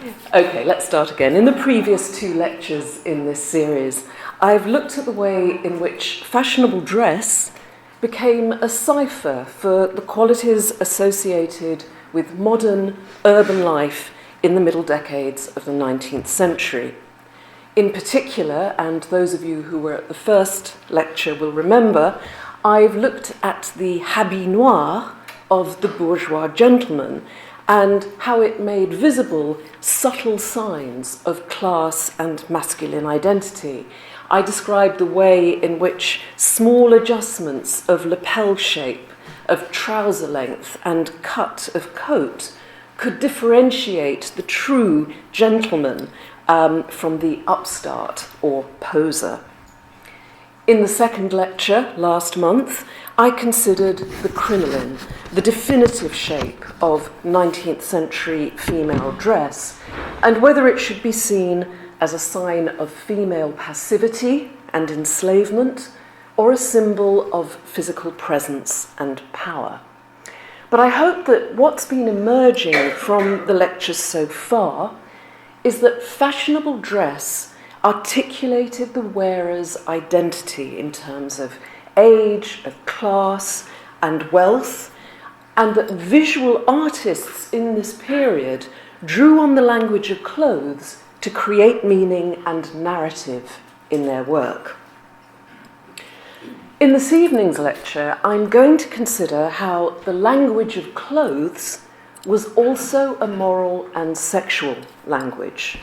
Okay, let's start again. In the previous two lectures in this series, I've looked at the way in which fashionable dress became a cipher for the qualities associated with modern urban life in the middle decades of the 19th century. In particular, and those of you who were at the first lecture will remember, I've looked at the habit noir of the bourgeois gentleman and how it made visible subtle signs of class and masculine identity. I described the way in which small adjustments of lapel shape, of trouser length and cut of coat could differentiate the true gentleman from the upstart or poser. In the second lecture last month, I considered the crinoline, the definitive shape of 19th century female dress, and whether it should be seen as a sign of female passivity and enslavement, or a symbol of physical presence and power. But I hope that what's been emerging from the lectures so far is that fashionable dress articulated the wearer's identity in terms of age, of class, and wealth, and that visual artists in this period drew on the language of clothes to create meaning and narrative in their work. In this evening's lecture, I'm going to consider how the language of clothes was also a moral and sexual language.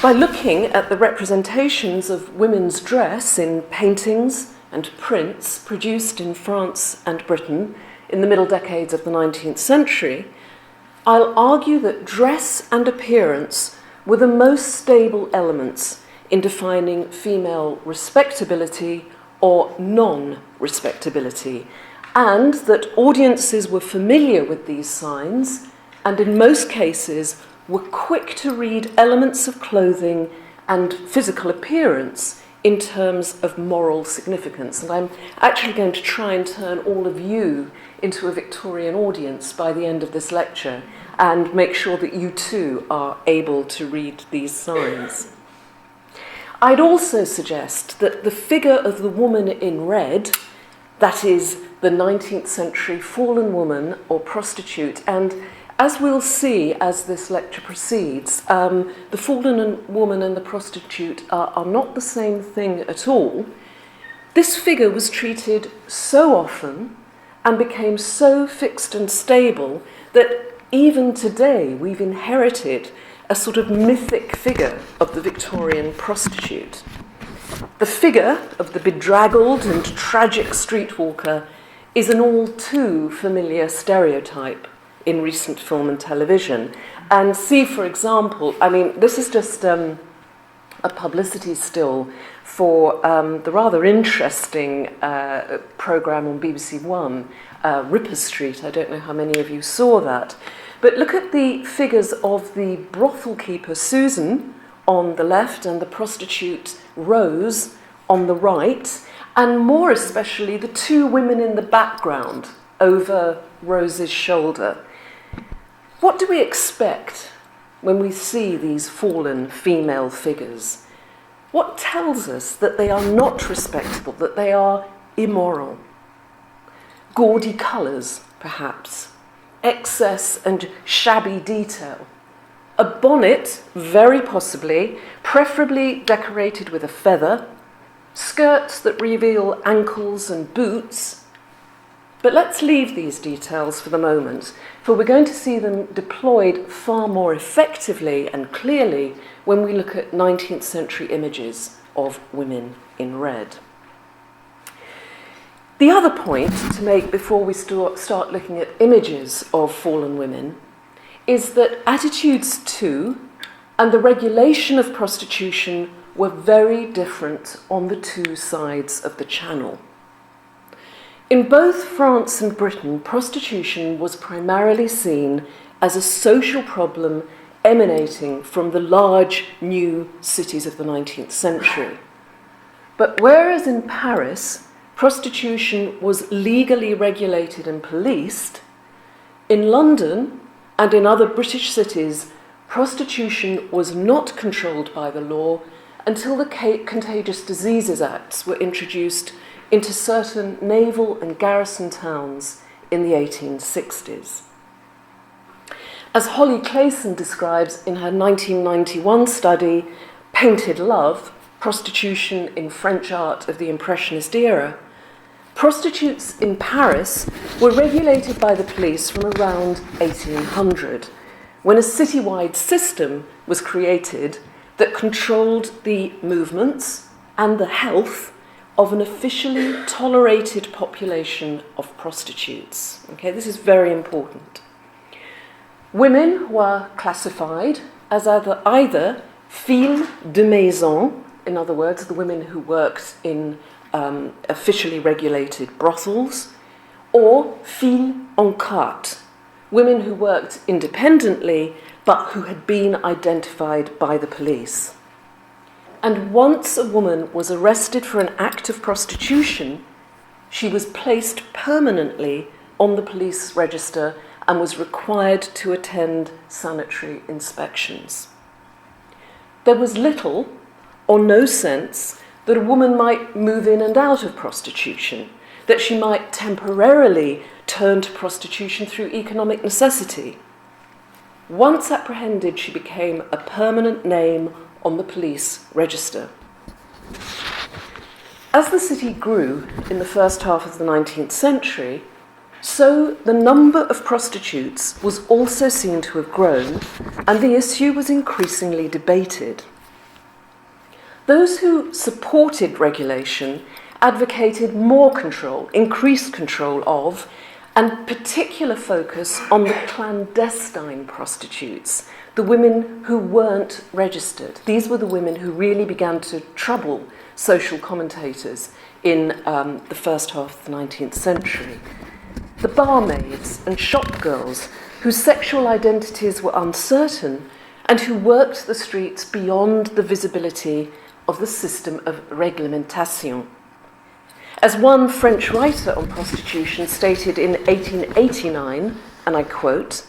By looking at the representations of women's dress in paintings and prints produced in France and Britain in the middle decades of the 19th century, I'll argue that dress and appearance were the most stable elements in defining female respectability or non-respectability, and that audiences were familiar with these signs and in most cases were quick to read elements of clothing and physical appearance in terms of moral significance. And I'm actually going to try and turn all of you into a Victorian audience by the end of this lecture and make sure that you too are able to read these signs. I'd also suggest that the figure of the woman in red, that is the 19th century fallen woman or prostitute, and as we'll see as this lecture proceeds, the fallen woman and the prostitute are not the same thing at all. This figure was treated so often and became so fixed and stable that even today we've inherited a sort of mythic figure of the Victorian prostitute. The figure of the bedraggled and tragic streetwalker is an all too familiar stereotype in recent film and television. And see, for example, I mean, this is just a publicity still for the rather interesting programme on BBC One, Ripper Street. I don't know how many of you saw that. But look at the figures of the brothel keeper, Susan, on the left, and the prostitute, Rose, on the right, and more especially the two women in the background over Rose's shoulder. What do we expect when we see these fallen female figures? What tells us that they are not respectable, that they are immoral? Gaudy colours, perhaps. Excess and shabby detail. A bonnet, very possibly, preferably decorated with a feather. Skirts that reveal ankles and boots. But let's leave these details for the moment, for we're going to see them deployed far more effectively and clearly when we look at 19th century images of women in red. The other point to make before we start looking at images of fallen women is that attitudes to and the regulation of prostitution were very different on the two sides of the Channel. In both France and Britain, prostitution was primarily seen as a social problem emanating from the large new cities of the 19th century. But whereas in Paris, prostitution was legally regulated and policed, in London and in other British cities, prostitution was not controlled by the law until the Contagious Diseases Acts were introduced into certain naval and garrison towns in the 1860s. As Holly Clayson describes in her 1991 study, Painted Love, Prostitution in French Art of the Impressionist Era, prostitutes in Paris were regulated by the police from around 1800, when a citywide system was created that controlled the movements and the health of an officially tolerated population of prostitutes. Okay, this is very important. Women were classified as either filles de maison, in other words, the women who worked in officially regulated brothels, or filles en carte, women who worked independently but who had been identified by the police. And once a woman was arrested for an act of prostitution, she was placed permanently on the police register and was required to attend sanitary inspections. There was little or no sense that a woman might move in and out of prostitution, that she might temporarily turn to prostitution through economic necessity. Once apprehended, she became a permanent name on the police register. As the city grew in the first half of the 19th century, so the number of prostitutes was also seen to have grown, and the issue was increasingly debated. Those who supported regulation advocated more control, increased control of, and particular focus on the clandestine prostitutes, the women who weren't registered. These were the women who really began to trouble social commentators in the first half of the 19th century. The barmaids and shopgirls whose sexual identities were uncertain and who worked the streets beyond the visibility of the system of réglementation. As one French writer on prostitution stated in 1889, and I quote,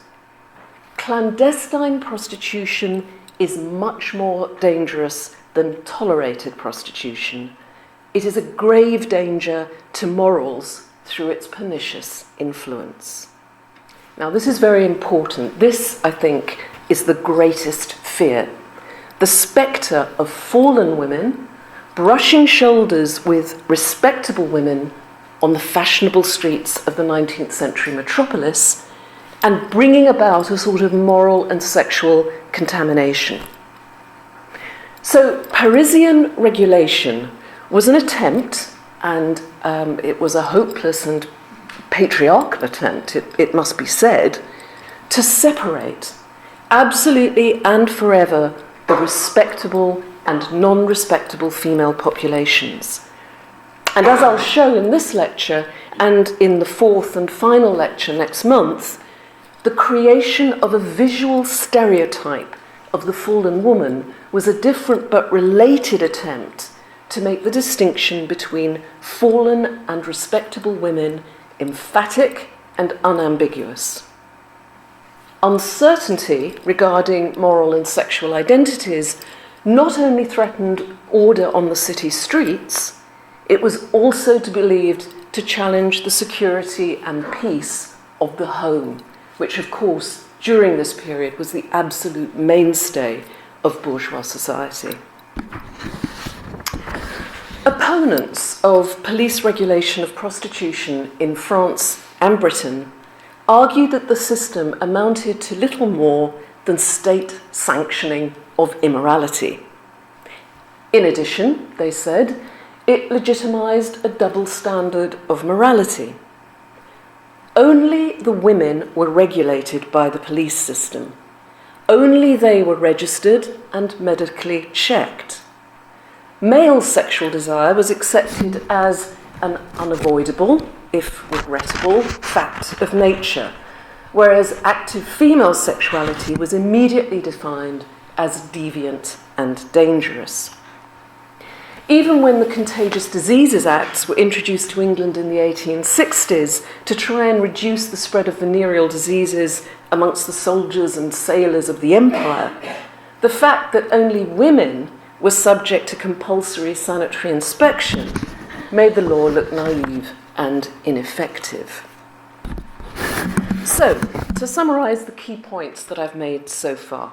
"Clandestine prostitution is much more dangerous than tolerated prostitution. It is a grave danger to morals through its pernicious influence." Now, this is very important. This, I think, is the greatest fear. The spectre of fallen women brushing shoulders with respectable women on the fashionable streets of the 19th century metropolis and bringing about a sort of moral and sexual contamination. So Parisian regulation was an attempt, and it was a hopeless and patriarchal attempt, it must be said, to separate absolutely and forever the respectable and non-respectable female populations. And as I'll show in this lecture, and in the fourth and final lecture next month, the creation of a visual stereotype of the fallen woman was a different but related attempt to make the distinction between fallen and respectable women emphatic and unambiguous. Uncertainty regarding moral and sexual identities not only threatened order on the city streets, it was also believed to challenge the security and peace of the home, which of course during this period was the absolute mainstay of bourgeois society. Opponents of police regulation of prostitution in France and Britain argued that the system amounted to little more than state sanctioning of immorality. In addition, they said, it legitimized a double standard of morality. Only the women were regulated by the police system. Only they were registered and medically checked. Male sexual desire was accepted as an unavoidable, if regrettable, fact of nature, whereas active female sexuality was immediately defined as deviant and dangerous. Even when the Contagious Diseases Acts were introduced to England in the 1860s to try and reduce the spread of venereal diseases amongst the soldiers and sailors of the empire, the fact that only women were subject to compulsory sanitary inspection made the law look naive and ineffective. So, to summarise the key points that I've made so far.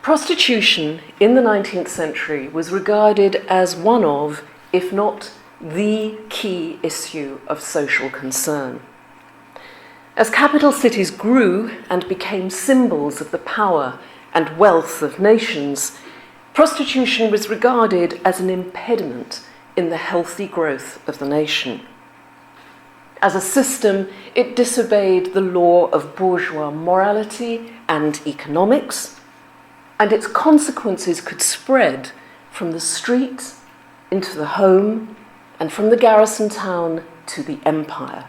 Prostitution in the 19th century was regarded as one of, if not the key issue of social concern. As capital cities grew and became symbols of the power and wealth of nations, prostitution was regarded as an impediment in the healthy growth of the nation. As a system, it disobeyed the law of bourgeois morality and economics, and its consequences could spread from the street into the home and from the garrison town to the empire.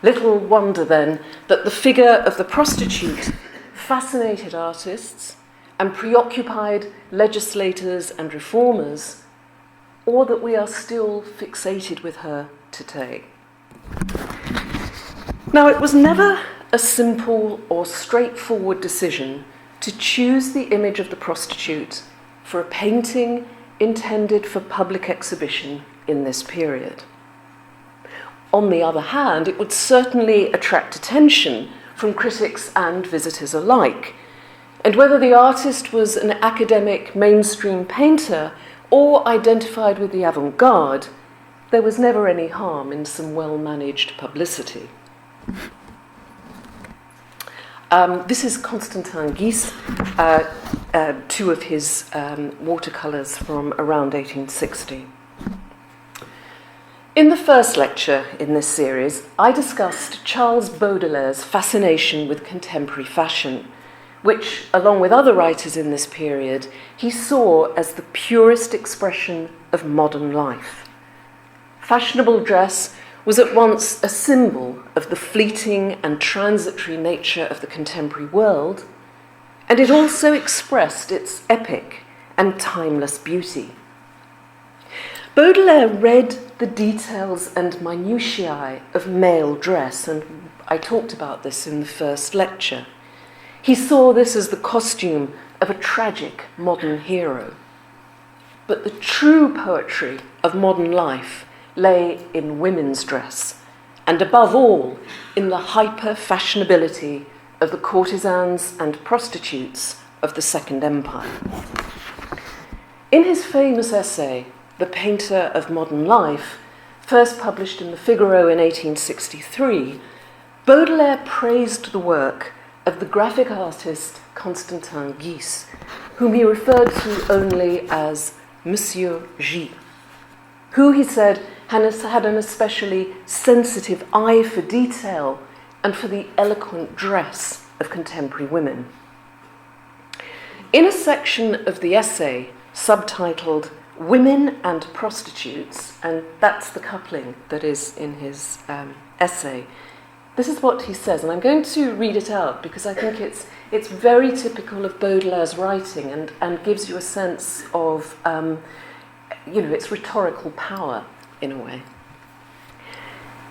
Little wonder then that the figure of the prostitute fascinated artists and preoccupied legislators and reformers, or that we are still fixated with her today. Now, it was never a simple or straightforward decision to choose the image of the prostitute for a painting intended for public exhibition in this period. On the other hand, it would certainly attract attention from critics and visitors alike, and whether the artist was an academic mainstream painter or identified with the avant-garde, there was never any harm in some well-managed publicity. This is Constantin Guis, two of his watercolours from around 1860. In the first lecture in this series, I discussed Charles Baudelaire's fascination with contemporary fashion, which, along with other writers in this period, he saw as the purest expression of modern life. Fashionable dress was at once a symbol of the fleeting and transitory nature of the contemporary world, and it also expressed its epic and timeless beauty. Baudelaire read the details and minutiae of male dress, and I talked about this in the first lecture. He saw this as the costume of a tragic modern hero. But the true poetry of modern life lay in women's dress, and above all, in the hyper-fashionability of the courtesans and prostitutes of the Second Empire. In his famous essay, The Painter of Modern Life, first published in the Figaro in 1863, Baudelaire praised the work of the graphic artist Constantin Guis, whom he referred to only as Monsieur G, who, he said, had an especially sensitive eye for detail and for the eloquent dress of contemporary women. In a section of the essay subtitled Women and Prostitutes, and that's the coupling that is in his essay, this is what he says, and I'm going to read it out because I think it's very typical of Baudelaire's writing and gives you a sense of its rhetorical power in a way.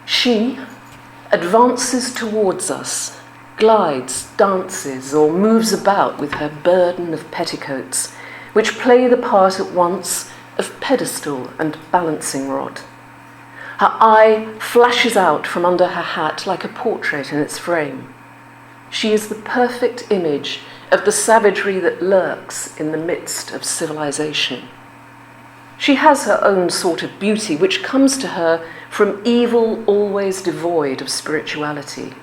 She advances towards us, glides, dances, or moves about with her burden of petticoats, which play the part at once of pedestal and balancing rod. Her eye flashes out from under her hat like a portrait in its frame. She is the perfect image of the savagery that lurks in the midst of civilization. She has her own sort of beauty, which comes to her from evil always devoid of spirituality,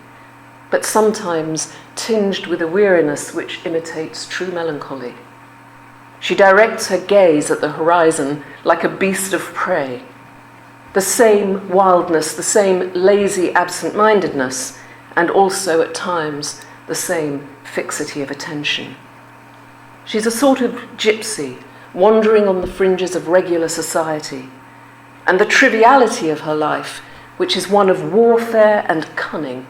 but sometimes tinged with a weariness which imitates true melancholy. She directs her gaze at the horizon like a beast of prey. The same wildness, the same lazy absent-mindedness, and also at times the same fixity of attention. She's a sort of gypsy, wandering on the fringes of regular society, and the triviality of her life, which is one of warfare and cunning,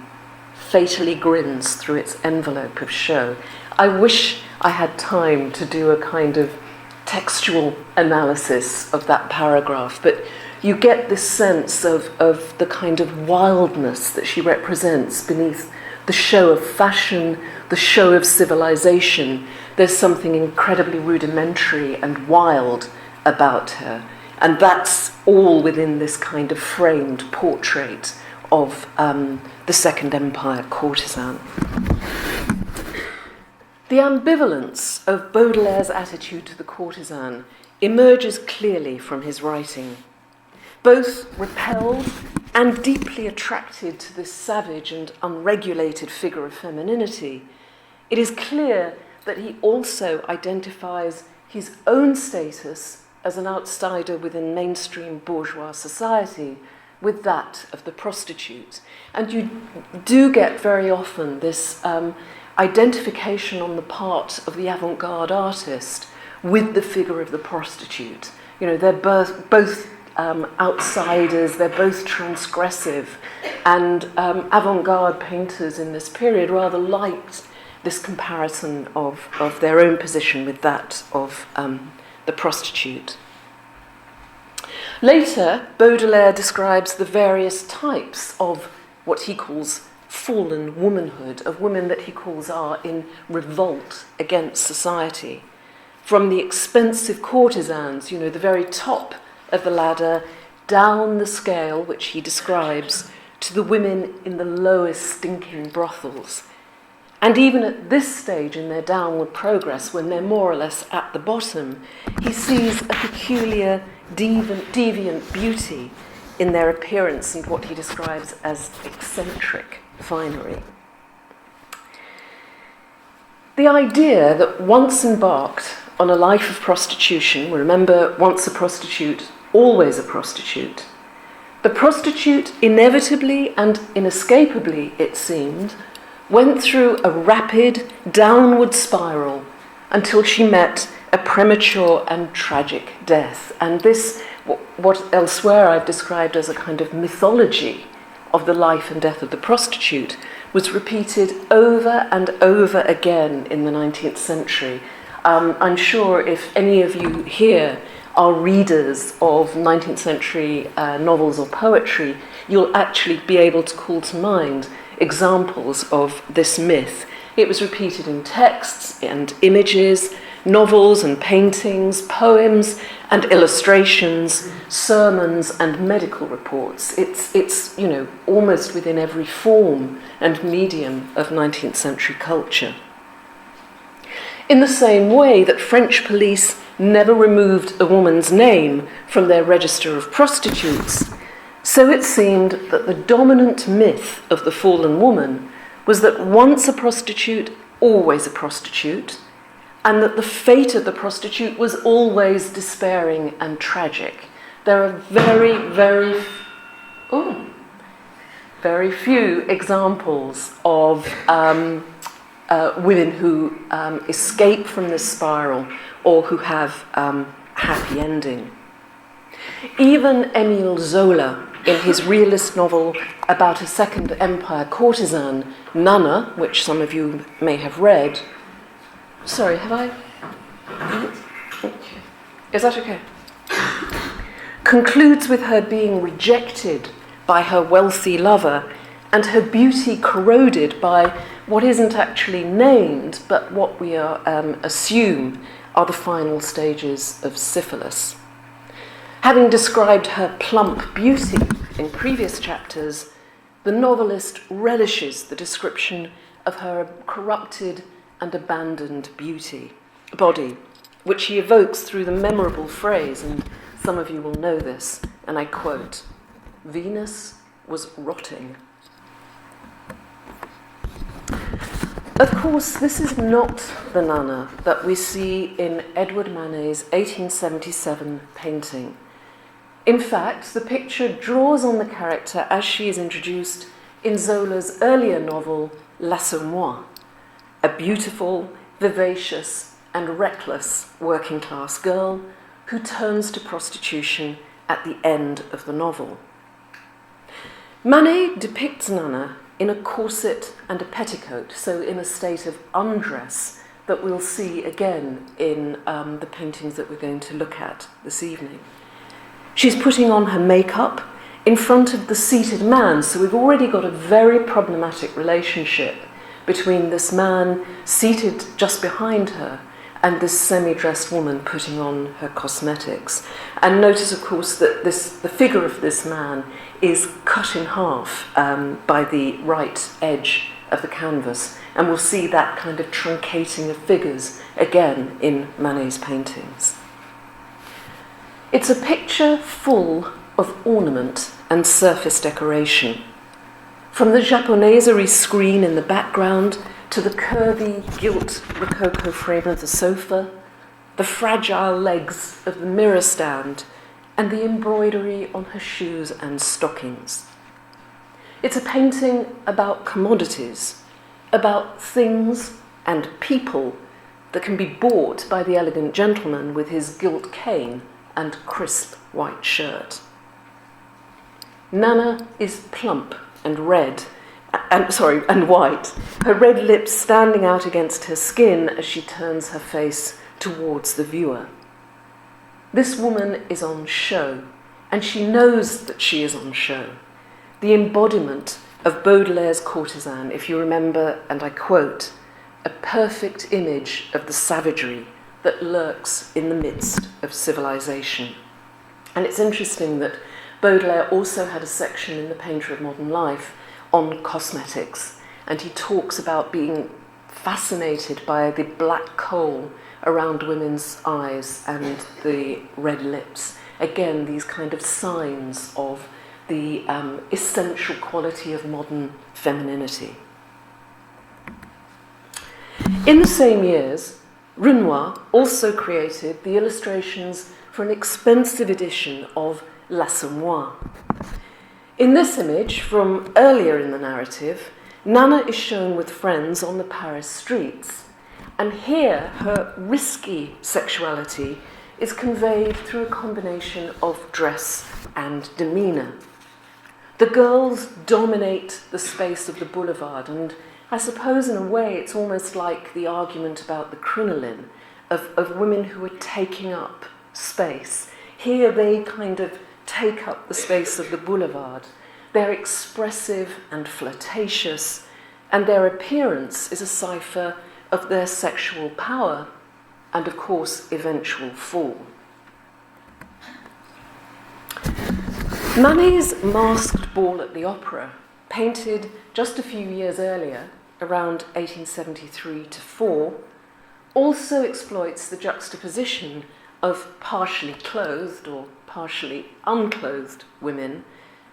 fatally grins through its envelope of show. I wish I had time to do a kind of textual analysis of that paragraph, but you get this sense of the kind of wildness that she represents beneath the show of fashion, the show of civilization. There's something incredibly rudimentary and wild about her. And that's all within this kind of framed portrait of the Second Empire courtesan. The ambivalence of Baudelaire's attitude to the courtesan emerges clearly from his writing. Both repelled and deeply attracted to this savage and unregulated figure of femininity, it is clear that he also identifies his own status as an outsider within mainstream bourgeois society with that of the prostitute. And you do get very often this identification on the part of the avant-garde artist with the figure of the prostitute. You know, they're both outsiders, they're both transgressive, and avant-garde painters in this period rather liked this comparison of their own position with that of the prostitute. Later, Baudelaire describes the various types of what he calls fallen womanhood, of women that he calls are in revolt against society. From the expensive courtesans, you know, the very top of the ladder, down the scale, which he describes, to the women in the lowest stinking brothels. And even at this stage in their downward progress, when they're more or less at the bottom, he sees a peculiar deviant beauty in their appearance and what he describes as eccentric finery. The idea that once embarked on a life of prostitution, remember, once a prostitute, always a prostitute, the prostitute inevitably and inescapably, it seemed, went through a rapid downward spiral until she met a premature and tragic death. And this, what elsewhere I've described as a kind of mythology of the life and death of the prostitute, was repeated over and over again in the 19th century. I'm sure if any of you here are readers of 19th century novels or poetry, you'll actually be able to call to mind examples of this myth. It was repeated in texts and images, novels and paintings, poems and illustrations, sermons and medical reports. It's you know, almost within every form and medium of 19th century culture. In the same way that French police never removed a woman's name from their register of prostitutes, so it seemed that the dominant myth of the fallen woman was that once a prostitute, always a prostitute, and that the fate of the prostitute was always despairing and tragic. There are very few examples of women who escape from this spiral or who have happy ending. Even Émile Zola, in his realist novel about a Second Empire courtesan, Nana, which some of you may have read. Sorry, have I? Is that okay? Concludes with her being rejected by her wealthy lover and her beauty corroded by what isn't actually named, but what we assume are the final stages of syphilis. Having described her plump beauty in previous chapters, the novelist relishes the description of her corrupted and abandoned body, which he evokes through the memorable phrase, and some of you will know this, and I quote, "Venus was rotting." Of course, this is not the Nana that we see in Edward Manet's 1877 painting. In fact, the picture draws on the character as she is introduced in Zola's earlier novel, L'Assommoir, a beautiful, vivacious, and reckless working-class girl who turns to prostitution at the end of the novel. Manet depicts Nana in a corset and a petticoat, so in a state of undress that we'll see again in the paintings that we're going to look at this evening. She's putting on her makeup in front of the seated man, so we've already got a very problematic relationship between this man seated just behind her and this semi-dressed woman putting on her cosmetics. And notice, of course, that the figure of this man is cut in half by the right edge of the canvas, and we'll see that kind of truncating of figures again in Manet's paintings. It's a picture full of ornament and surface decoration. From the japoneserie screen in the background to the curvy gilt rococo frame of the sofa, the fragile legs of the mirror stand, and the embroidery on her shoes and stockings. It's a painting about commodities, about things and people that can be bought by the elegant gentleman with his gilt cane and crisp white shirt. Nana is plump and and white, her red lips standing out against her skin as she turns her face towards the viewer. This woman is on show, and she knows that she is on show. The embodiment of Baudelaire's courtesan, if you remember, and I quote, "a perfect image of the savagery that lurks in the midst of civilization." And it's interesting that Baudelaire also had a section in The Painter of Modern Life on cosmetics, and he talks about being fascinated by the black coal around women's eyes and the red lips. Again, these kind of signs of the essential quality of modern femininity. In the same years, Renoir also created the illustrations for an expensive edition of L'Assommoir. In this image, from earlier in the narrative, Nana is shown with friends on the Paris streets, and here her risky sexuality is conveyed through a combination of dress and demeanour. The girls dominate the space of the boulevard, and I suppose in a way it's almost like the argument about the crinoline of women who are taking up space. Here they kind of take up the space of the boulevard. They're expressive and flirtatious, and their appearance is a cipher of their sexual power and, of course, eventual fall. Manet's Masked Ball at the Opera, painted just a few years earlier, around 1873 to 4, also exploits the juxtaposition of partially clothed or partially unclothed women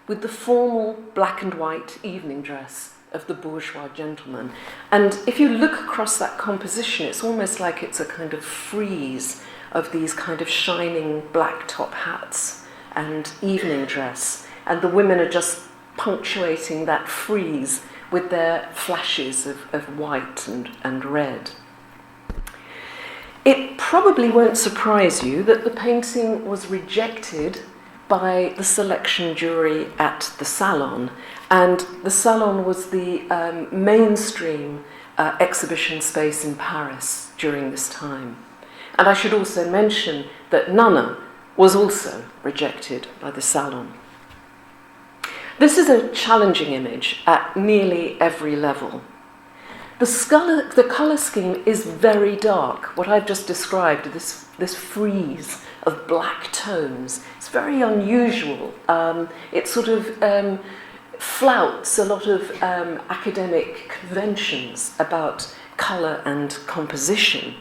with the formal black and white evening dress of the bourgeois gentleman. And if you look across that composition, it's almost like it's a kind of frieze of these kind of shining black top hats and evening dress, and the women are just punctuating that frieze with their flashes of white and red. It probably won't surprise you that the painting was rejected by the selection jury at the Salon, and the Salon was the mainstream exhibition space in Paris during this time. And I should also mention that Nana was also rejected by the Salon. This is a challenging image at nearly every level. The colour scheme is very dark. What I've just described, this frieze of black tones, it's very unusual. It sort of flouts a lot of academic conventions about colour and composition.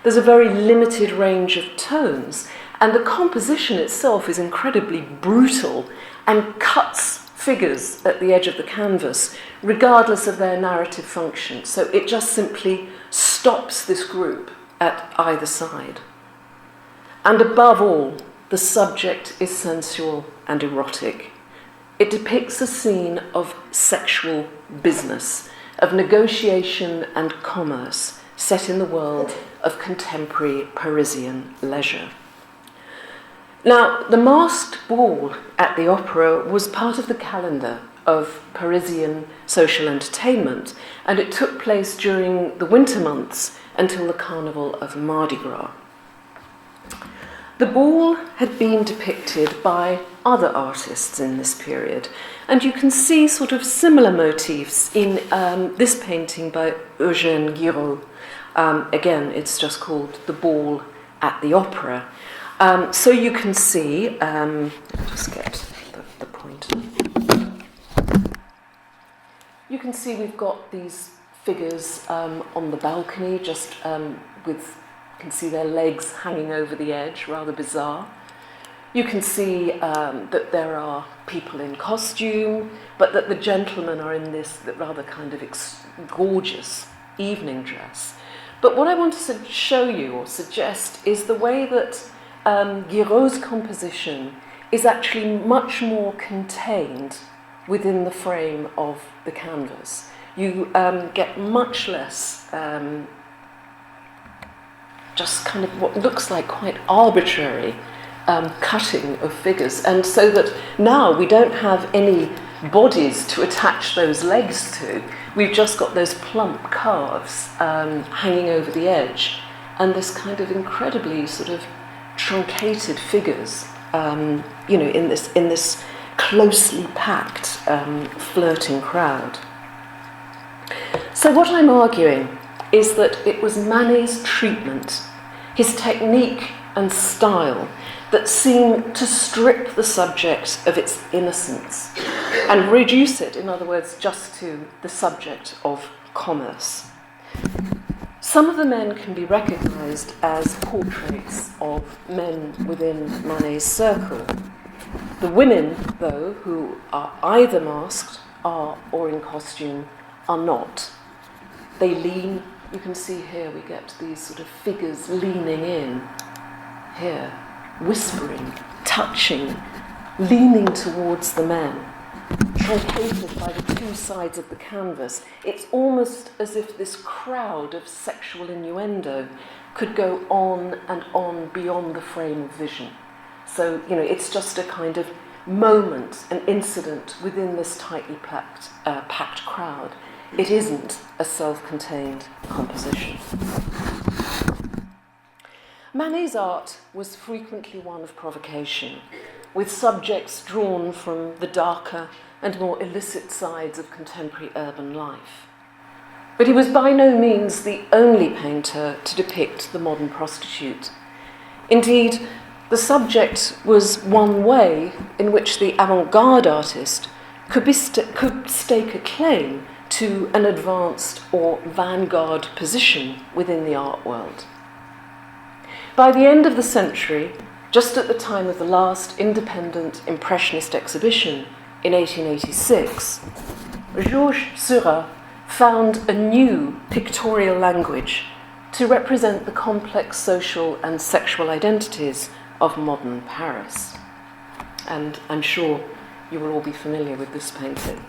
There's a very limited range of tones, and the composition itself is incredibly brutal and cuts figures at the edge of the canvas, regardless of their narrative function. So it just simply stops this group at either side. And above all, the subject is sensual and erotic. It depicts a scene of sexual business, of negotiation and commerce, set in the world of contemporary Parisian leisure. Now, the Masked Ball at the Opera was part of the calendar of Parisian social entertainment, and it took place during the winter months until the Carnival of Mardi Gras. The ball had been depicted by other artists in this period, and you can see sort of similar motifs in this painting by Eugène Giraud. Again, it's just called The Ball at the Opera. So you can see, just get the pointer. You can see we've got these figures on the balcony, just with, you can see their legs hanging over the edge, rather bizarre. You can see that there are people in costume, but that the gentlemen are in this rather kind of gorgeous evening dress. But what I want to show you or suggest is the way that Giraud's composition is actually much more contained within the frame of the canvas. You get much less just kind of what looks like quite arbitrary cutting of figures, and so that now we don't have any bodies to attach those legs to. We've just got those plump calves hanging over the edge, and this kind of incredibly sort of truncated figures, in this closely packed, flirting crowd. So what I'm arguing is that it was Manet's treatment, his technique and style, that seemed to strip the subject of its innocence and reduce it, in other words, just to the subject of commerce. Some of the men can be recognised as portraits of men within Manet's circle. The women, though, who are either masked or in costume, are not. They lean. You can see here we get these sort of figures leaning in, here, whispering, touching, leaning towards the men, truncated by the two sides of the canvas. It's almost as if this crowd of sexual innuendo could go on and on beyond the frame of vision. So, it's just a kind of moment, an incident within this tightly packed crowd. It isn't a self-contained composition. Manet's art was frequently one of provocation, with subjects drawn from the darker and more illicit sides of contemporary urban life. But he was by no means the only painter to depict the modern prostitute. Indeed, the subject was one way in which the avant-garde artist could stake a claim to an advanced or vanguard position within the art world. By the end of the century, just at the time of the last independent Impressionist exhibition in 1886, Georges Seurat found a new pictorial language to represent the complex social and sexual identities of modern Paris. And I'm sure you will all be familiar with this painting.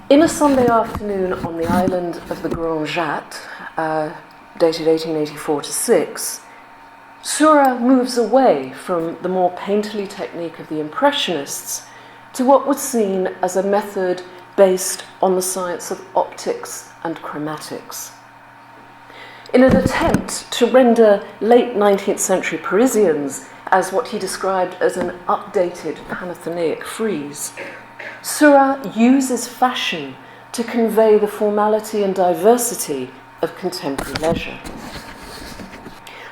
In a Sunday afternoon on the island of the Grand Jatte, dated 1884-6, Seurat moves away from the more painterly technique of the Impressionists to what was seen as a method based on the science of optics and chromatics. In an attempt to render late 19th century Parisians as what he described as an updated Panathenaic frieze, Seurat uses fashion to convey the formality and diversity of contemporary leisure.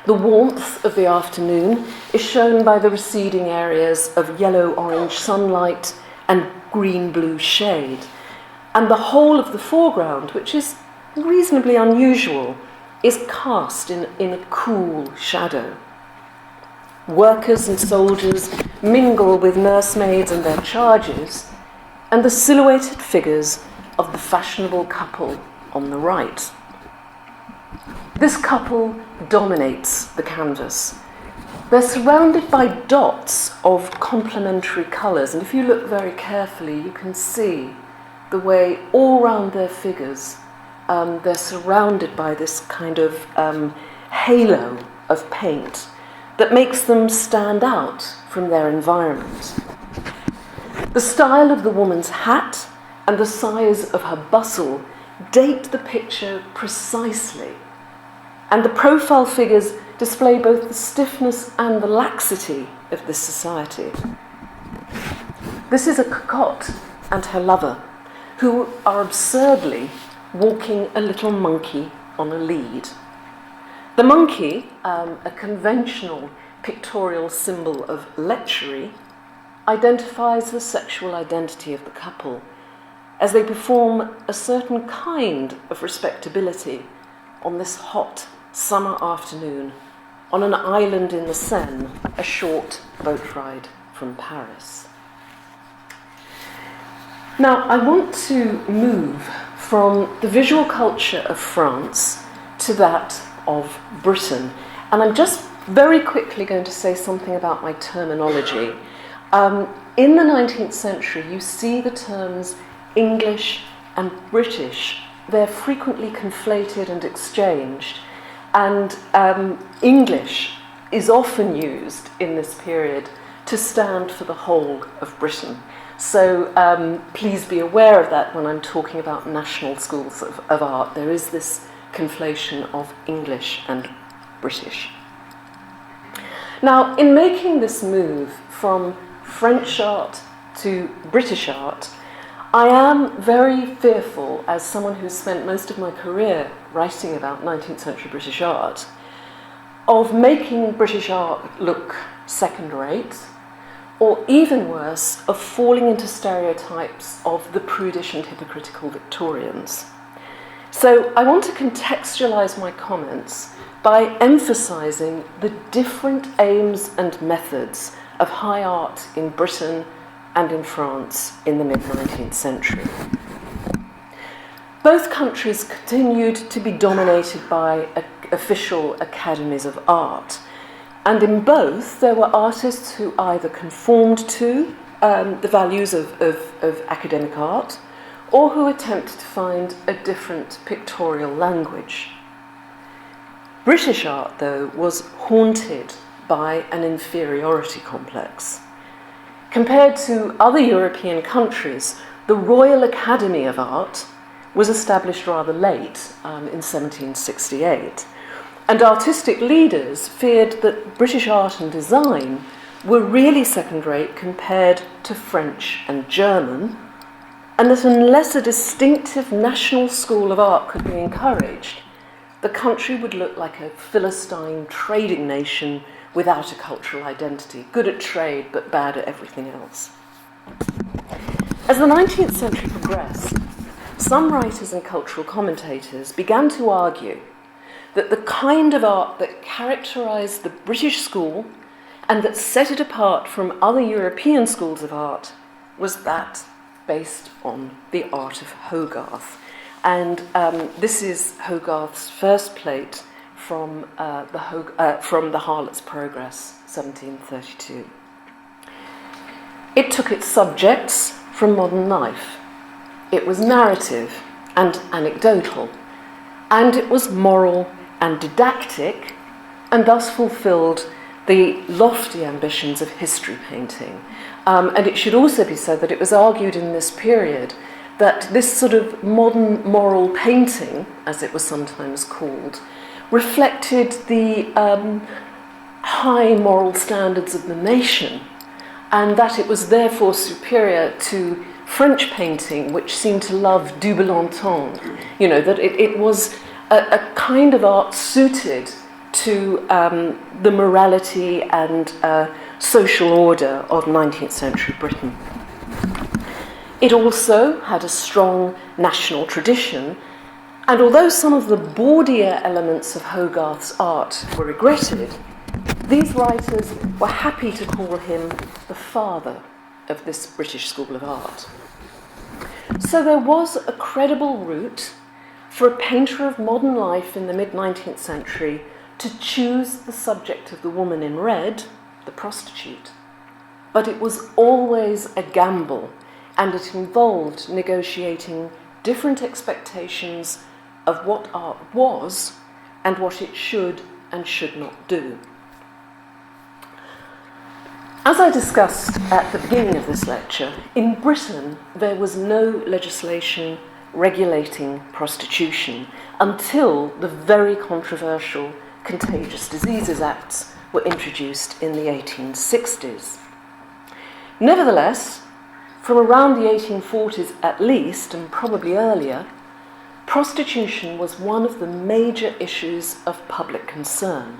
The warmth of the afternoon is shown by the receding areas of yellow-orange sunlight and green-blue shade, and the whole of the foreground, which is reasonably unusual, is cast in a cool shadow. Workers and soldiers mingle with nursemaids and their charges, and the silhouetted figures of the fashionable couple on the right. This couple dominates the canvas. They're surrounded by dots of complementary colours, and if you look very carefully, you can see the way all round their figures they're surrounded by this kind of halo of paint that makes them stand out from their environment. The style of the woman's hat and the size of her bustle date the picture precisely, and the profile figures display both the stiffness and the laxity of this society. This is a cocotte and her lover, who are absurdly walking a little monkey on a lead. The monkey, a conventional pictorial symbol of lechery, identifies the sexual identity of the couple as they perform a certain kind of respectability on this hot summer afternoon on an island in the Seine, a short boat ride from Paris. Now, I want to move from the visual culture of France to that of Britain, and I'm just very quickly going to say something about my terminology. In the 19th century, you see the terms English and British. They're frequently conflated and exchanged, and English is often used in this period to stand for the whole of Britain. So please be aware of that when I'm talking about national schools of art. There is this conflation of English and British. Now, in making this move from French art to British art, I am very fearful, as someone who's spent most of my career writing about 19th century British art, of making British art look second-rate, or even worse, of falling into stereotypes of the prudish and hypocritical Victorians. So I want to contextualise my comments by emphasising the different aims and methods of high art in Britain and in France in the mid-19th century. Both countries continued to be dominated by official academies of art, and in both there were artists who either conformed to the values of academic art, or who attempted to find a different pictorial language. British art, though, was haunted by an inferiority complex. Compared to other European countries, the Royal Academy of Art was established rather late, in 1768, and artistic leaders feared that British art and design were really second-rate compared to French and German, and that unless a distinctive national school of art could be encouraged, the country would look like a Philistine trading nation without a cultural identity, good at trade but bad at everything else. As the 19th century progressed, some writers and cultural commentators began to argue that the kind of art that characterised the British school and that set it apart from other European schools of art was that based on the art of Hogarth. And this is Hogarth's first plate from the Harlot's Progress, 1732. It took its subjects from modern life. It was narrative and anecdotal, and it was moral and didactic, and thus fulfilled the lofty ambitions of history painting. And it should also be said that it was argued in this period that this sort of modern moral painting, as it was sometimes called, reflected the high moral standards of the nation, and that it was therefore superior to French painting, which seemed to love du bel entendre, that it was a kind of art suited to the morality and social order of 19th century Britain. It also had a strong national tradition, and although some of the bawdier elements of Hogarth's art were regretted, these writers were happy to call him the father of this British school of art. So there was a credible route for a painter of modern life in the mid-19th century to choose the subject of the woman in red, the prostitute. But it was always a gamble, and it involved negotiating different expectations of what art was and what it should and should not do. As I discussed at the beginning of this lecture, in Britain there was no legislation regulating prostitution until the very controversial Contagious Diseases Acts were introduced in the 1860s. Nevertheless, from around the 1840s at least, and probably earlier, prostitution was one of the major issues of public concern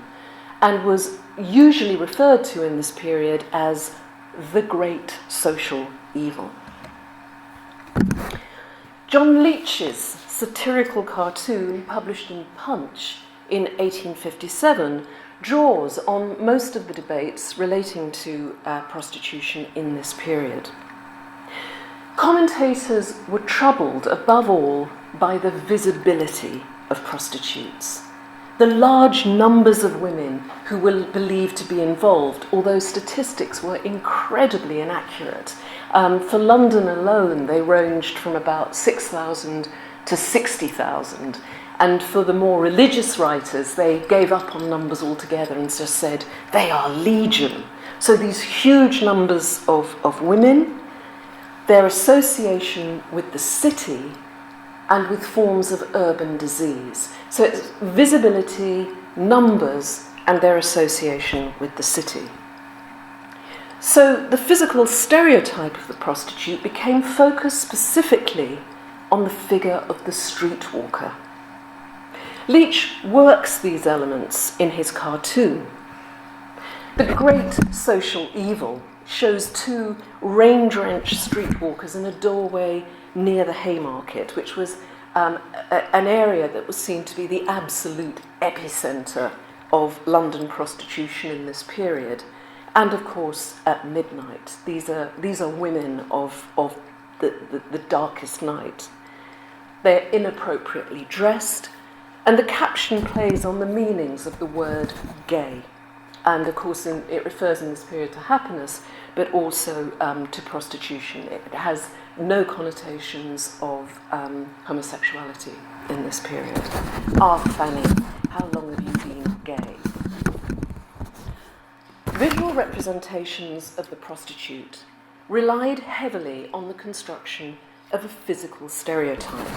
and was usually referred to in this period as the great social evil. John Leech's satirical cartoon, published in Punch in 1857, draws on most of the debates relating to prostitution in this period. Commentators were troubled, above all, by the visibility of prostitutes, the large numbers of women who were believed to be involved, although statistics were incredibly inaccurate. For London alone, they ranged from about 6,000 to 60,000. And for the more religious writers, they gave up on numbers altogether and just said, they are legion. So these huge numbers of women, their association with the city, and with forms of urban disease. So it's visibility, numbers, and their association with the city. So the physical stereotype of the prostitute became focused specifically on the figure of the streetwalker. Leech works these elements in his cartoon. The great social evil shows two rain-drenched streetwalkers in a doorway near the Haymarket, which was an area that was seen to be the absolute epicenter of London prostitution in this period. And of course, at midnight, these are women of the darkest night. They're inappropriately dressed, and the caption plays on the meanings of the word gay. And of course, it refers in this period to happiness, but also to prostitution. It has no connotations of homosexuality in this period. Ah, Fanny, how long have you been gay? Visual representations of the prostitute relied heavily on the construction of a physical stereotype.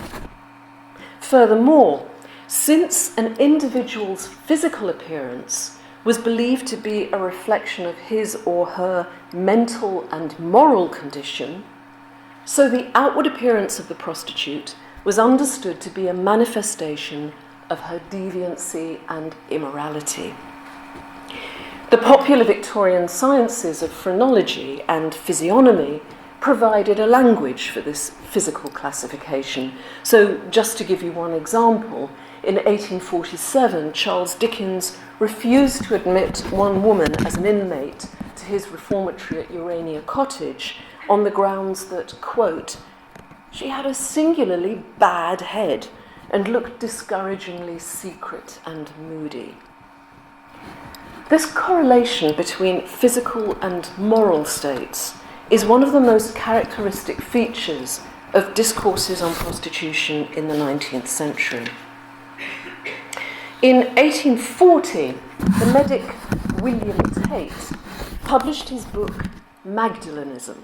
Furthermore, since an individual's physical appearance was believed to be a reflection of his or her mental and moral condition, so the outward appearance of the prostitute was understood to be a manifestation of her deviancy and immorality. The popular Victorian sciences of phrenology and physiognomy provided a language for this physical classification. So, just to give you one example, in 1847, Charles Dickens refused to admit one woman as an inmate to his reformatory at Urania Cottage on the grounds that, quote, she had a singularly bad head and looked discouragingly secret and moody. This correlation between physical and moral states is one of the most characteristic features of discourses on prostitution in the 19th century. In 1840, the medic William Tate published his book Magdalenism,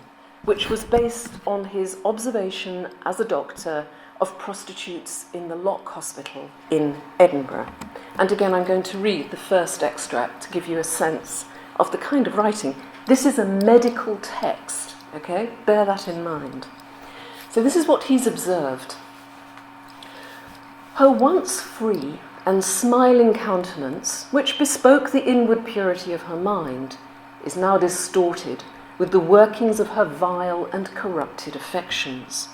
which was based on his observation as a doctor of prostitutes in the Lock Hospital in Edinburgh. And again, I'm going to read the first extract to give you a sense of the kind of writing. This is a medical text, okay? Bear that in mind. So this is what he's observed. Her once free and smiling countenance, which bespoke the inward purity of her mind, is now distorted with the workings of her vile and corrupted affections.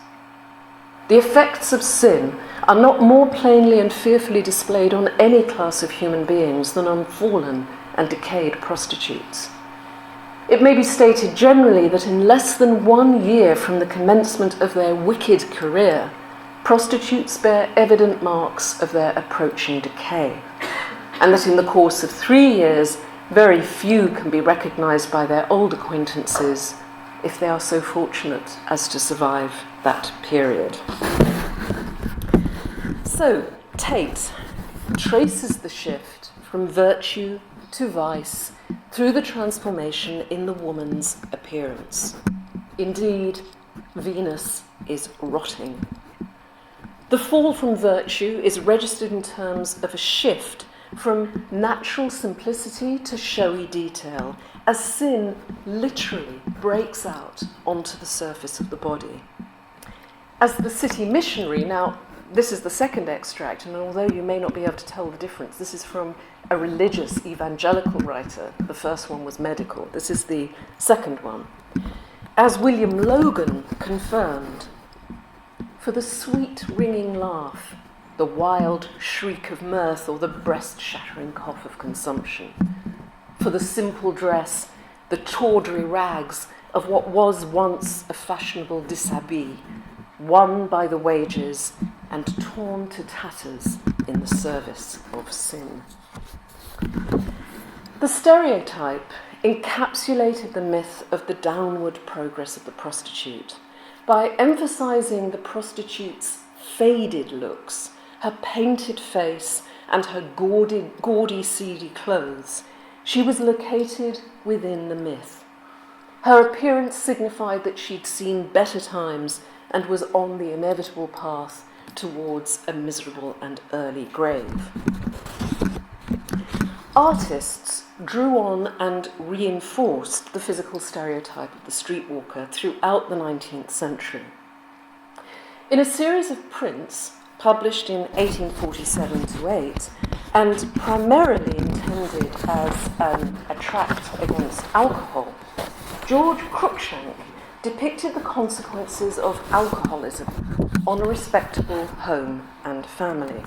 The effects of sin are not more plainly and fearfully displayed on any class of human beings than on fallen and decayed prostitutes. It may be stated generally that in less than 1 year from the commencement of their wicked career, prostitutes bear evident marks of their approaching decay, and that in the course of 3 years, very few can be recognised by their old acquaintances if they are so fortunate as to survive that period. So, Tate traces the shift from virtue to vice through the transformation in the woman's appearance. Indeed, Venus is rotting. The fall from virtue is registered in terms of a shift from natural simplicity to showy detail, as sin literally breaks out onto the surface of the body. As the city missionary, now this is the second extract, and although you may not be able to tell the difference, this is from a religious evangelical writer. The first one was medical. This is the second one. As William Logan confirmed, for the sweet ringing laugh, the wild shriek of mirth, or the breast-shattering cough of consumption, for the simple dress, the tawdry rags of what was once a fashionable dishabille, won by the wages and torn to tatters in the service of sin. The stereotype encapsulated the myth of the downward progress of the prostitute by emphasizing the prostitute's faded looks, her painted face, and her gaudy, seedy clothes. She was located within the myth. Her appearance signified that she'd seen better times and was on the inevitable path towards a miserable and early grave. Artists drew on and reinforced the physical stereotype of the streetwalker throughout the 19th century. In a series of prints published in 1847-8, and primarily intended as a tract against alcohol, George Cruikshank depicted the consequences of alcoholism on a respectable home and family.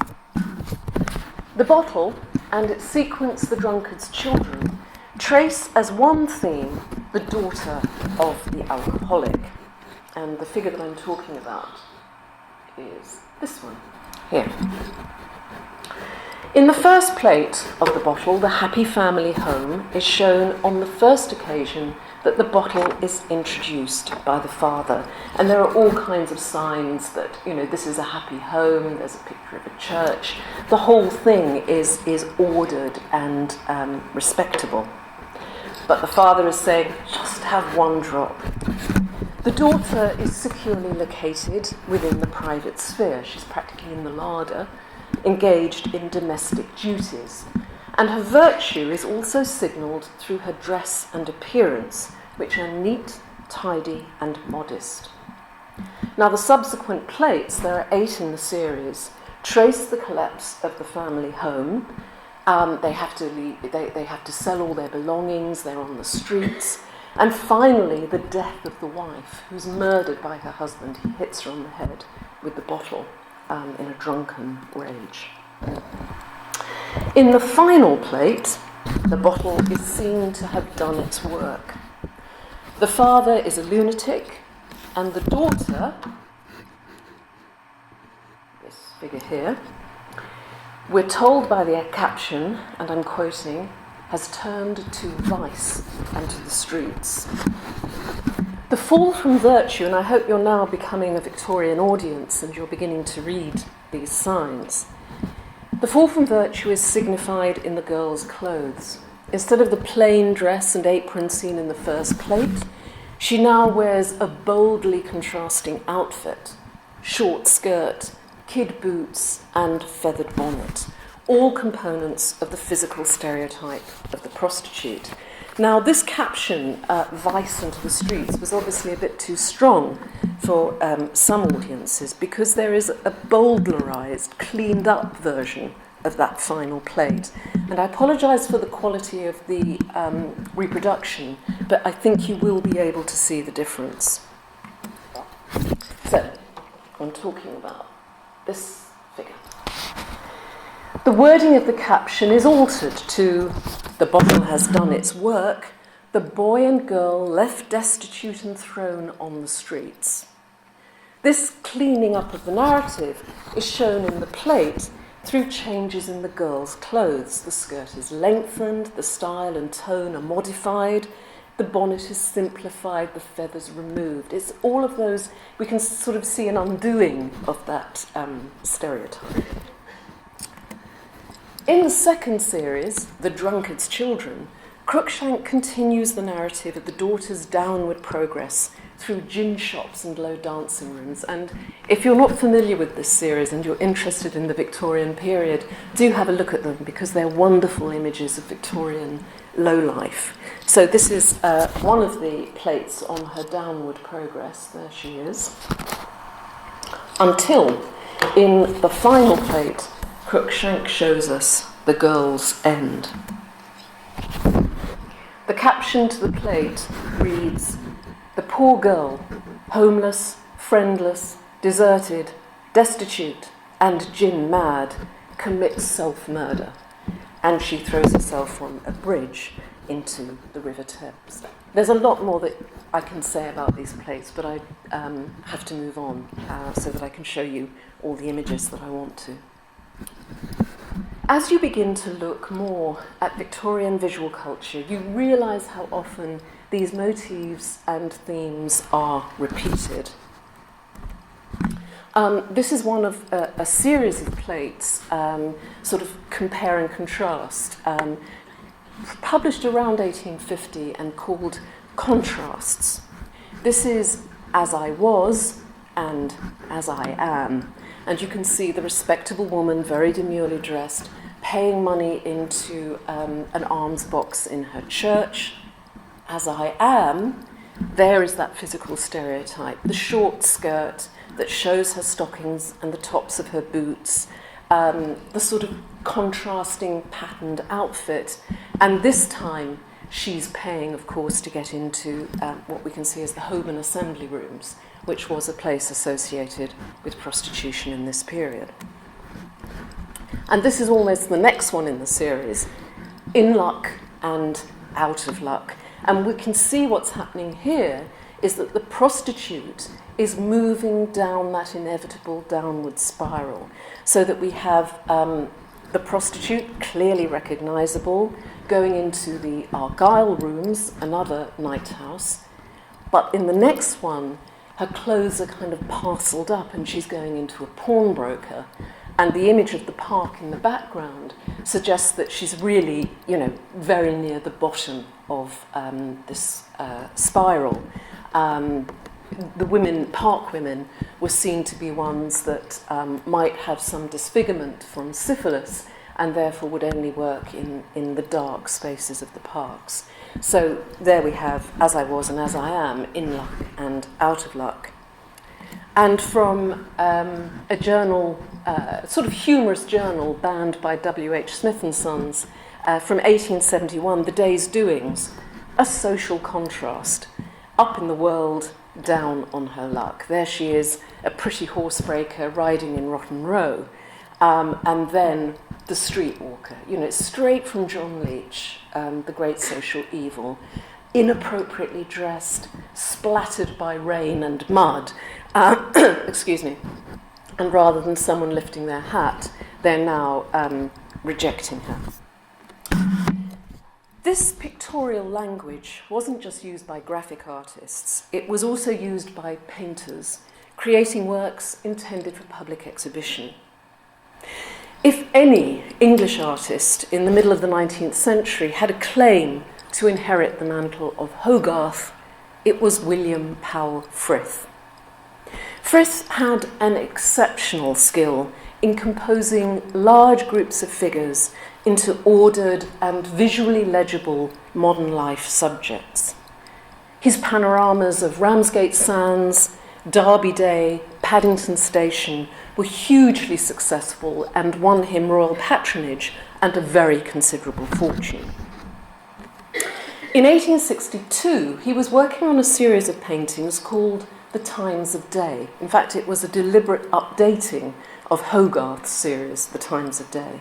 The bottle and its sequence, The Drunkard's Children, trace as one theme the daughter of the alcoholic. And the figure that I'm talking about is this one here. In the first plate of the bottle, the happy family home is shown on the first occasion that the bottle is introduced by the father. And there are all kinds of signs that, this is a happy home, there's a picture of a church. The whole thing is ordered and respectable. But the father is saying, just have one drop. The daughter is securely located within the private sphere. She's practically in the larder, engaged in domestic duties. And her virtue is also signalled through her dress and appearance, which are neat, tidy, and modest. Now, the subsequent plates, there are 8 in the series, trace the collapse of the family home. They have to sell all their belongings, they're on the streets. And finally, the death of the wife, who's murdered by her husband. He hits her on the head with the bottle in a drunken rage. In the final plate, the bottle is seen to have done its work. The father is a lunatic, and the daughter, this figure here, we're told by the caption, and I'm quoting, has turned to vice and to the streets. The fall from virtue, and I hope you're now becoming a Victorian audience and you're beginning to read these signs. The fall from virtue is signified in the girl's clothes. Instead of the plain dress and apron seen in the first plate, she now wears a boldly contrasting outfit, short skirt, kid boots, and feathered bonnet, all components of the physical stereotype of the prostitute. Now, this caption, vice into the streets, was obviously a bit too strong for some audiences because there is a Baudelarized, cleaned up version of that final plate. And I apologise for the quality of the reproduction, but I think you will be able to see the difference. So, I'm talking about this figure. The wording of the caption is altered to, the bottle has done its work, the boy and girl left destitute and thrown on the streets. This cleaning up of the narrative is shown in the plate through changes in the girl's clothes. The skirt is lengthened, the style and tone are modified, the bonnet is simplified, the feathers removed. It's all of those, we can sort of see an undoing of that stereotype. In the second series, The Drunkard's Children, Cruikshank continues the narrative of the daughter's downward progress through gin shops and low dancing rooms. And if you're not familiar with this series and you're interested in the Victorian period, do have a look at them because they're wonderful images of Victorian low life. So this is one of the plates on her downward progress. There she is. Until, in the final plate, Cruikshank shows us the girl's end. The caption to the plate reads, "The poor girl, homeless, friendless, deserted, destitute, and gin mad, commits self-murder." And she throws herself from a bridge into the River Thames. There's a lot more that I can say about these plates, but I have to move on so that I can show you all the images that I want to. As you begin to look more at Victorian visual culture, you realise how often these motifs and themes are repeated. This is one of a series of plates, sort of compare and contrast, published around 1850 and called Contrasts. This is As I Was and As I Am. And you can see the respectable woman, very demurely dressed, paying money into an alms box in her church. As I Am, there is that physical stereotype, the short skirt that shows her stockings and the tops of her boots, the sort of contrasting patterned outfit. And this time, she's paying, of course, to get into what we can see as the Holborn Assembly Rooms, which was a place associated with prostitution in this period. And this is almost the next one in the series, In Luck and Out of Luck. And we can see what's happening here is that the prostitute is moving down that inevitable downward spiral, so that we have the prostitute, clearly recognisable, going into the Argyle Rooms, another night house. But in the next one, her clothes are kind of parcelled up and she's going into a pawnbroker. And the image of the park in the background suggests that she's really, very near the bottom of this spiral. The women, park women, were seen to be ones that might have some disfigurement from syphilis and therefore would only work in the dark spaces of the parks. So there we have As I Was and As I Am, In Luck and Out of Luck. And from a journal, sort of humorous journal banned by W.H. Smith and Sons from 1871, The Day's Doings, a social contrast. Up in the world, down on her luck. There she is, a pretty horsebreaker riding in Rotten Row. And then the streetwalker, straight from John Leach, The Great Social Evil, inappropriately dressed, splattered by rain and mud, excuse me, and rather than someone lifting their hat, they're now rejecting her. This pictorial language wasn't just used by graphic artists, it was also used by painters, creating works intended for public exhibition. If any English artist in the middle of the 19th century had a claim to inherit the mantle of Hogarth, it was William Powell Frith. Frith had an exceptional skill in composing large groups of figures into ordered and visually legible modern life subjects. His panoramas of Ramsgate Sands, Derby Day, Paddington Station were hugely successful and won him royal patronage and a very considerable fortune. In 1862, he was working on a series of paintings called The Times of Day. In fact, it was a deliberate updating of Hogarth's series, The Times of Day.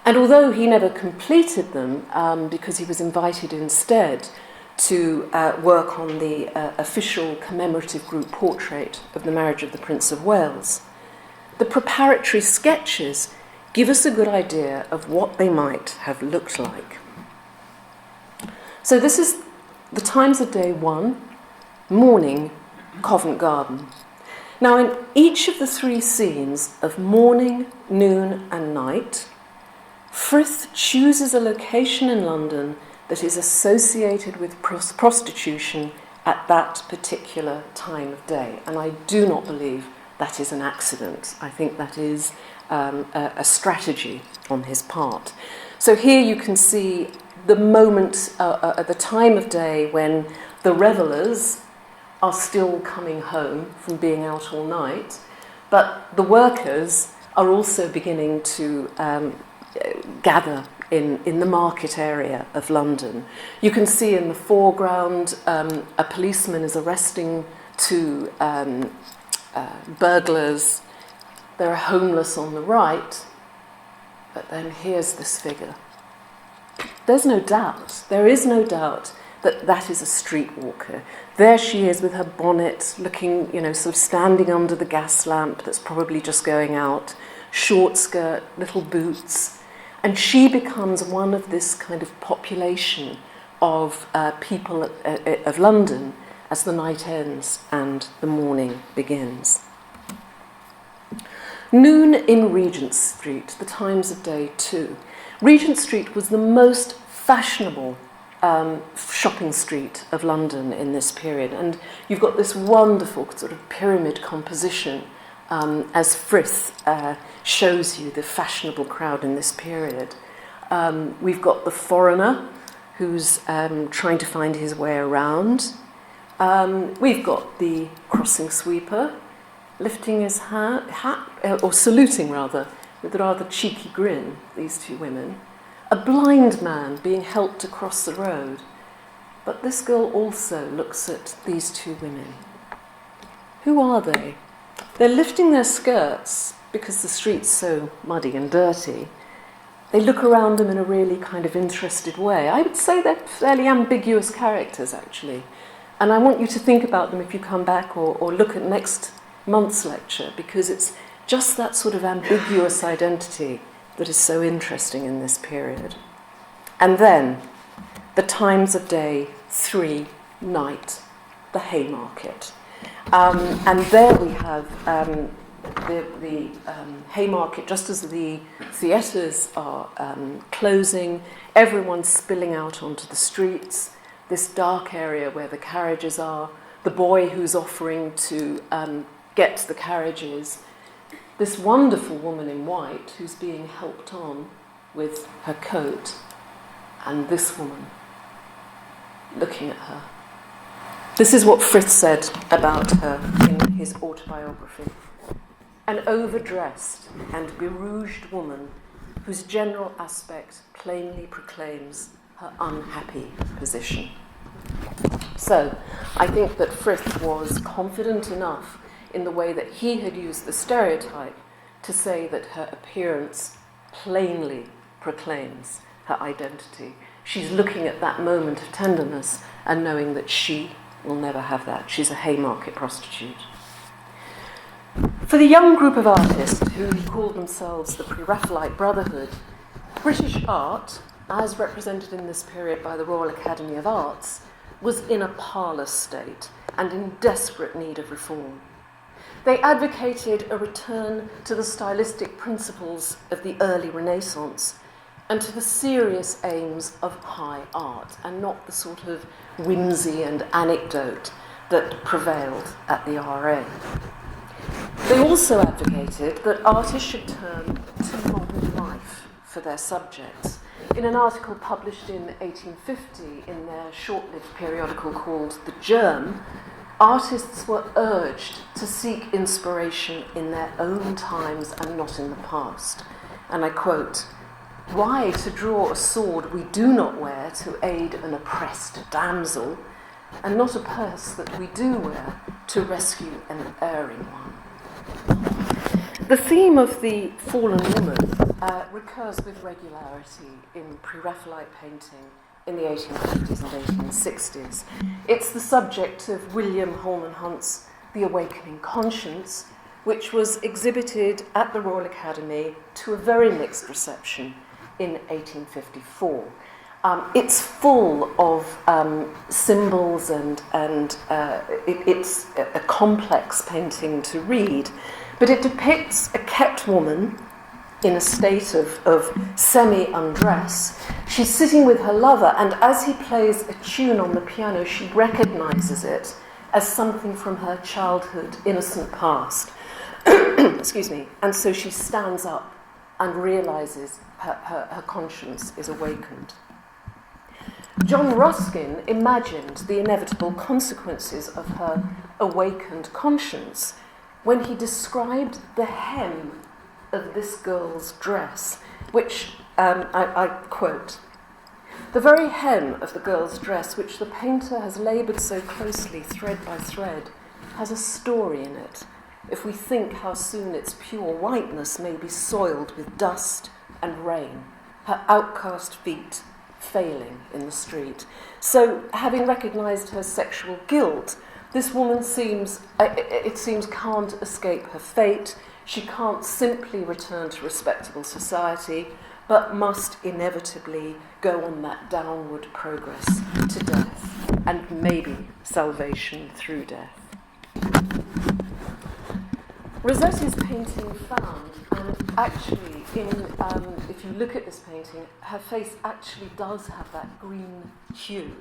And although he never completed them, because he was invited instead to work on the official commemorative group portrait of the marriage of the Prince of Wales, the preparatory sketches give us a good idea of what they might have looked like. So this is The Times of Day 1, Morning, Covent Garden. Now, in each of the three scenes of morning, noon, and night, Frith chooses a location in London that is associated with prostitution at that particular time of day. And I do not believe that is an accident. I think that is a strategy on his part. So here you can see the moment at the time of day when the revellers are still coming home from being out all night, but the workers are also beginning to gather in the market area of London. You can see in the foreground a policeman is arresting two burglars. There are homeless on the right, but then here's this figure. There is no doubt that that is a streetwalker. There she is with her bonnet, looking, sort of standing under the gas lamp that's probably just going out, short skirt, little boots, and she becomes one of this kind of population of people of London as the night ends and the morning begins. Noon in Regent Street, the times of day 2. Regent Street was the most fashionable shopping street of London in this period, and you've got this wonderful sort of pyramid composition as Frith shows you the fashionable crowd in this period. We've got the foreigner who's trying to find his way around. We've got the crossing sweeper lifting his hat, or saluting rather, with a rather cheeky grin, these two women. A blind man being helped across the road. But this girl also looks at these two women. Who are they? They're lifting their skirts because the street's so muddy and dirty. They look around them in a really kind of interested way. I would say they're fairly ambiguous characters, actually. And I want you to think about them if you come back or look at next month's lecture, because it's just that sort of ambiguous identity that is so interesting in this period. And then, the times of day 3, night, the Haymarket. And there we have the Haymarket, just as the theatres are closing, everyone's spilling out onto the streets, this dark area where the carriages are, the boy who's offering to get the carriages, this wonderful woman in white who's being helped on with her coat, and this woman looking at her. This is what Frith said about her in his autobiography. An overdressed and berouged woman whose general aspect plainly proclaims her unhappy position. So, I think that Frith was confident enough in the way that he had used the stereotype to say that her appearance plainly proclaims her identity. She's looking at that moment of tenderness and knowing that she will never have that. She's a Haymarket prostitute. For the young group of artists who called themselves the Pre-Raphaelite Brotherhood, British art, as represented in this period by the Royal Academy of Arts, was in a parlous state and in desperate need of reform. They advocated a return to the stylistic principles of the early Renaissance and to the serious aims of high art, and not the sort of whimsy and anecdote that prevailed at the RA. They also advocated that artists should turn to modern life for their subjects. In an article published in 1850 in their short-lived periodical called The Germ, artists were urged to seek inspiration in their own times and not in the past. And I quote, "Why to draw a sword we do not wear to aid an oppressed damsel, and not a purse that we do wear to rescue an erring one?" The theme of the fallen woman recurs with regularity in Pre-Raphaelite painting in the 1850s and 1860s. It's the subject of William Holman Hunt's The Awakening Conscience, which was exhibited at the Royal Academy to a very mixed reception in 1854. It's full of symbols and it's a complex painting to read, but it depicts a kept woman in a state of semi-undress. She's sitting with her lover, and as he plays a tune on the piano, she recognizes it as something from her childhood, innocent past. Excuse me. And so she stands up and realizes her conscience is awakened. John Ruskin imagined the inevitable consequences of her awakened conscience when he described the hem of this girl's dress, which, I quote, "The very hem of the girl's dress, which the painter has laboured so closely, thread by thread, has a story in it, if we think how soon its pure whiteness may be soiled with dust and rain, her outcast feet failing in the street." So, having recognised her sexual guilt, this woman seems can't escape her fate. She can't simply return to respectable society, but must inevitably go on that downward progress to death, and maybe salvation through death. Rossetti's painting found, and actually, if you look at this painting, her face actually does have that green hue,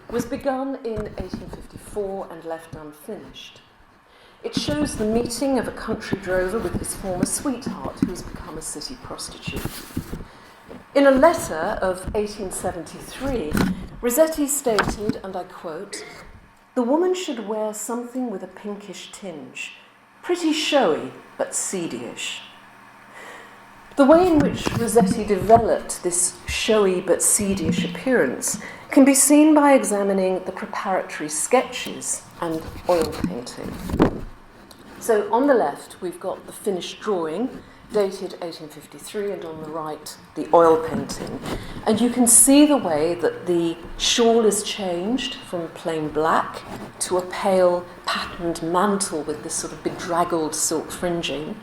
was begun in 1854 and left unfinished. It shows the meeting of a country drover with his former sweetheart, who has become a city prostitute. In a letter of 1873, Rossetti stated, and I quote, "The woman should wear something with a pinkish tinge, pretty showy but seedyish." The way in which Rossetti developed this showy but seedyish appearance can be seen by examining the preparatory sketches and oil painting. So on the left, we've got the finished drawing, dated 1853, and on the right, the oil painting. And you can see the way that the shawl is changed from plain black to a pale patterned mantle with this sort of bedraggled silk fringing.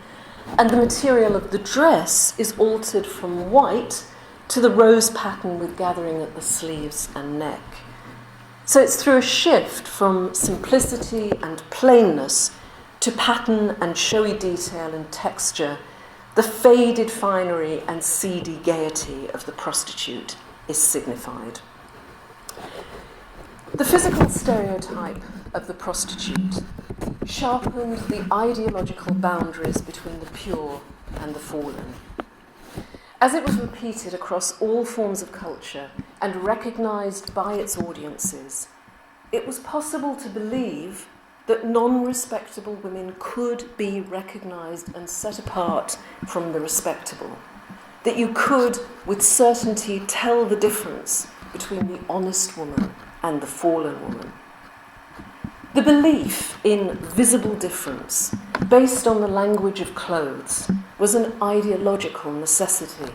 And the material of the dress is altered from white to the rose pattern with gathering at the sleeves and neck. So it's through a shift from simplicity and plainness to pattern and showy detail and texture, the faded finery and seedy gaiety of the prostitute is signified. The physical stereotype of the prostitute sharpened the ideological boundaries between the pure and the fallen. As it was repeated across all forms of culture and recognised by its audiences, it was possible to believe that non-respectable women could be recognised and set apart from the respectable, that you could, with certainty, tell the difference between the honest woman and the fallen woman. The belief in visible difference, based on the language of clothes, was an ideological necessity.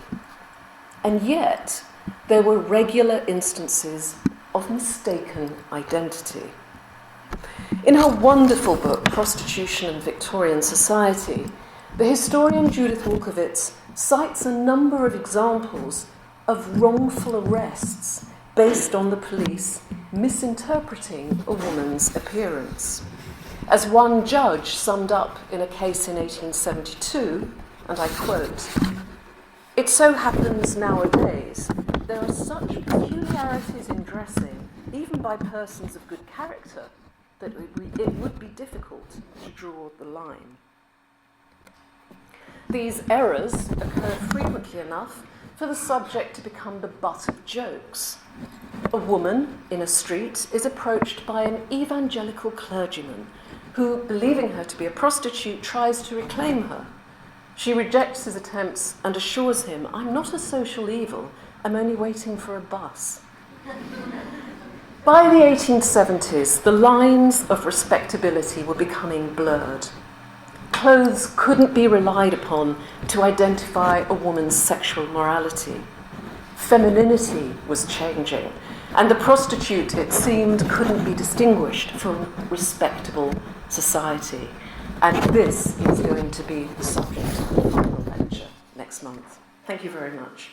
And yet, there were regular instances of mistaken identity. In her wonderful book, Prostitution in Victorian Society, the historian Judith Wolkowitz cites a number of examples of wrongful arrests based on the police misinterpreting a woman's appearance. As one judge summed up in a case in 1872, and I quote, "It so happens nowadays there are such peculiarities in dressing, even by persons of good character, that it would be difficult to draw the line." These errors occur frequently enough for the subject to become the butt of jokes. A woman in a street is approached by an evangelical clergyman who, believing her to be a prostitute, tries to reclaim her. She rejects his attempts and assures him, "I'm not a social evil, I'm only waiting for a bus." By the 1870s, the lines of respectability were becoming blurred. Clothes couldn't be relied upon to identify a woman's sexual morality. Femininity was changing, and the prostitute, it seemed, couldn't be distinguished from respectable society. And this is going to be the subject of the final lecture next month. Thank you very much.